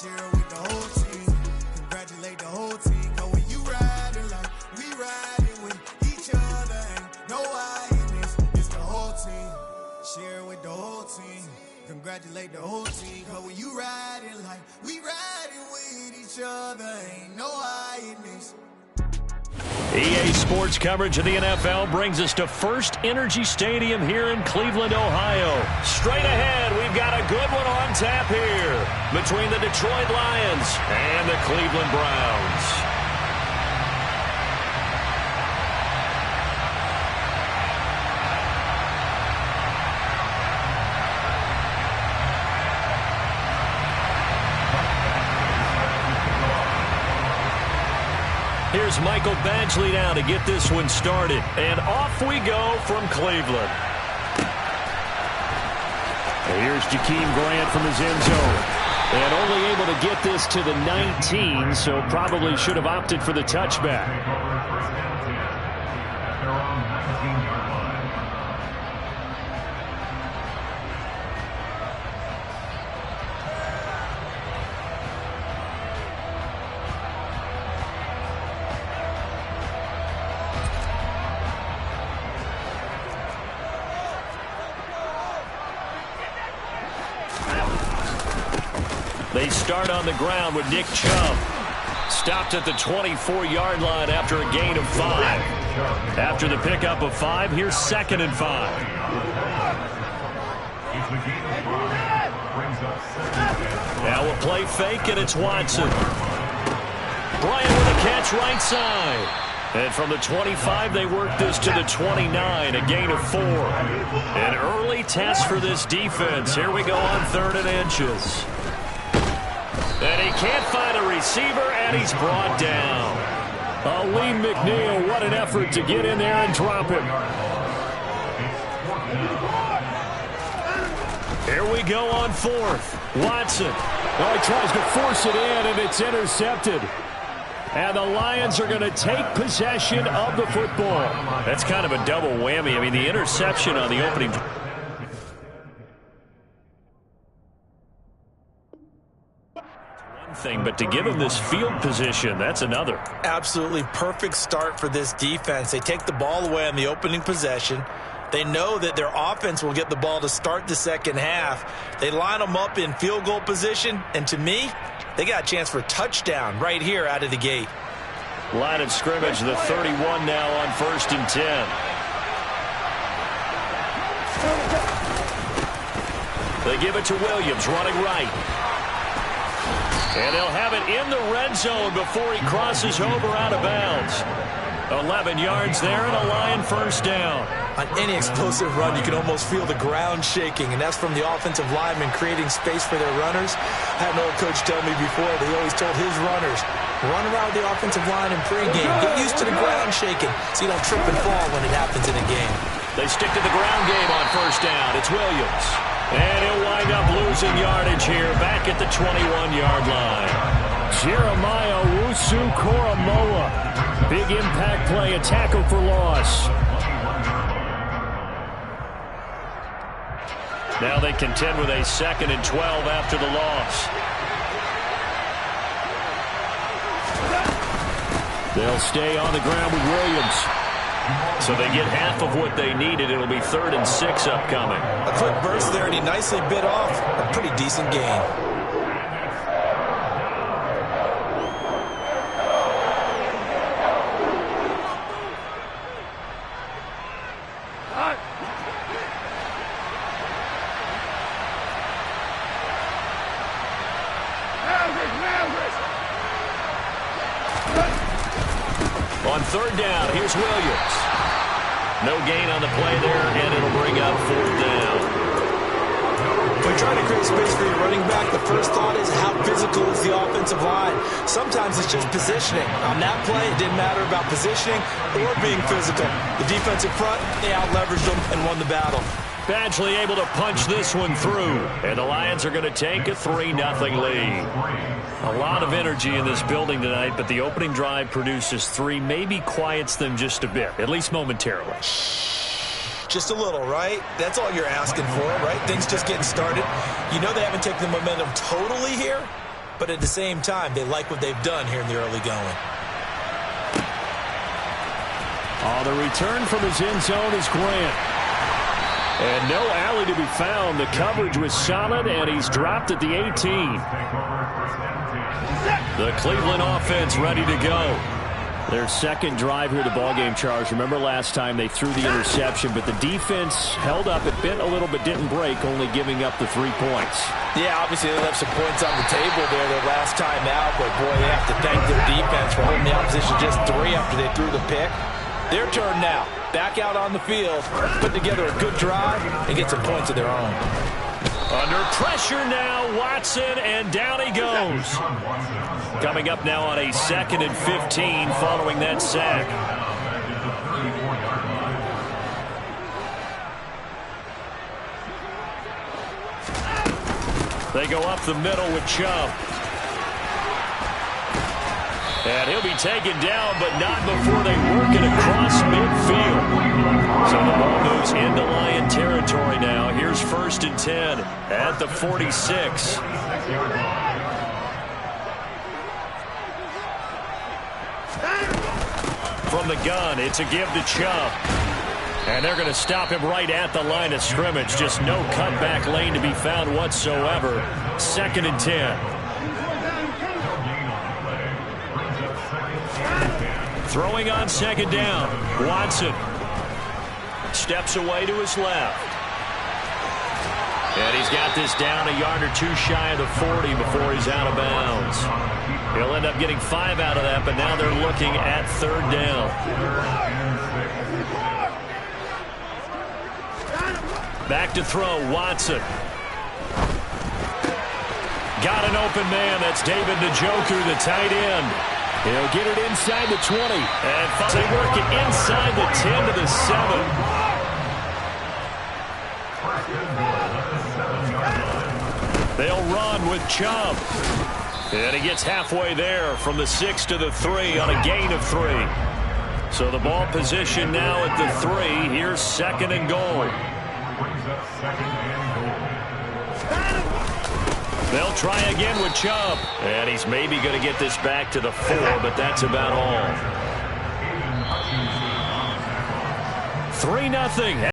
Share with the whole team. Congratulate the whole team. Cause when you riding like we riding with each other, ain't no I in this. It's the whole team. Share with the whole team. Congratulate the whole team. Cause when you riding like we riding with each other, ain't no I in this. EA Sports coverage of the NFL brings us to First Energy Stadium here in Cleveland, Ohio. Straight ahead, we've got a good one on tap here between the Detroit Lions and the Cleveland Browns. Here's Michael Badgley now to get this one started. And off we go from Cleveland. And here's Jakeem Grant from his end zone. And only able to get this to the 19, so probably should have opted for the touchback. They start on the ground with Nick Chubb. Stopped at the 24-yard line after a gain of 5. After the pickup of 5, here's 2nd and 5. Now we'll play fake, and it's Watson. Bryant with a catch right side. And from the 25, they work this to the 29, a gain of 4. An early test for this defense. Here we go on 3rd and inches. And he can't find a receiver, and he's brought down. Lee McNeil, what an effort to get in there and drop him. Here we go on 4th. Watson. Oh, he tries to force it in, and it's intercepted. And the Lions are going to take possession of the football. That's kind of a double whammy. I mean, the interception on the opening thing, but to give him this field position, that's another. Absolutely perfect start for this defense. They take the ball away on the opening possession. They know that their offense will get the ball to start the second half. They line them up in field goal position, and to me, they got a chance for a touchdown right here out of the gate. Line of scrimmage, the 31 now on 1st and 10. They give it to Williams, running right. And they'll have it in the red zone before he crosses over out of bounds. 11 yards there and a Lion first down. On any explosive run, you can almost feel the ground shaking, and that's from the offensive linemen creating space for their runners. I had an old coach tell me before, he always told his runners, run around the offensive line in pregame. Get used to the ground shaking so you don't trip and fall when it happens in a game. They stick to the ground game on first down. It's Williams. And he'll wind up losing yardage here back at the 21-yard line. Jeremiah Owusu-Koramoah. Big impact play, a tackle for loss. Now they contend with a 2nd and 12 after the loss. They'll stay on the ground with Williams. So they get half of what they needed. It'll be 3rd and 6 upcoming. A quick burst there, and he nicely bit off a pretty decent gain. On 3rd down, here's Williams. No gain on the play there, and it'll bring up 4th down. When you're trying to create space for your running back, the first thought is how physical is the offensive line. Sometimes it's just positioning. On that play, it didn't matter about positioning or being physical. The defensive front, they out-leveraged them and won the battle. Badgley able to punch this one through, and the Lions are going to take a 3-0 lead. A lot of energy in this building tonight, but the opening drive produces 3, maybe quiets them just a bit, at least momentarily. Just a little, right? That's all you're asking for, right? Things just getting started. You know they haven't taken the momentum totally here, but at the same time, they like what they've done here in the early going. On the return from his end zone is Grant. And no alley to be found. The coverage was solid, and he's dropped at the 18. The Cleveland offense ready to go. Their second drive here, the ballgame, Charles. Remember last time they threw the interception, but the defense held up. It bit a little bit, didn't break, only giving up the 3 points. Yeah, obviously they left some points on the table there their last time out, but boy, they have to thank their defense for holding the opposition just 3 after they threw the pick. Their turn now. Back out on the field, put together a good drive, and get some points of their own. Under pressure now, Watson, and down he goes. Coming up now on a 2nd and 15 following that sack. They go up the middle with Chubb. And he'll be taken down, but not before they work it across midfield. So the ball moves into Lion territory now. Here's 1st and 10 at the 46. From the gun, it's a give to Chubb. And they're going to stop him right at the line of scrimmage. Just no cutback lane to be found whatsoever. 2nd and 10. Throwing on 2nd down. Watson steps away to his left. And he's got this down a yard or 2 shy of the 40 before he's out of bounds. He'll end up getting 5 out of that, but now they're looking at 3rd down. Back to throw, Watson. Got an open man. That's David Njoku, the tight end. He'll get it inside the 20. And they work it inside the 10 to the 7. They'll run with Chubb. And he gets halfway there from the 6 to the 3 on a gain of 3. So the ball position now at the 3. Here's 2nd and goal. They'll try again with Chubb. And he's maybe going to get this back to the 4, but that's about all. 3-0.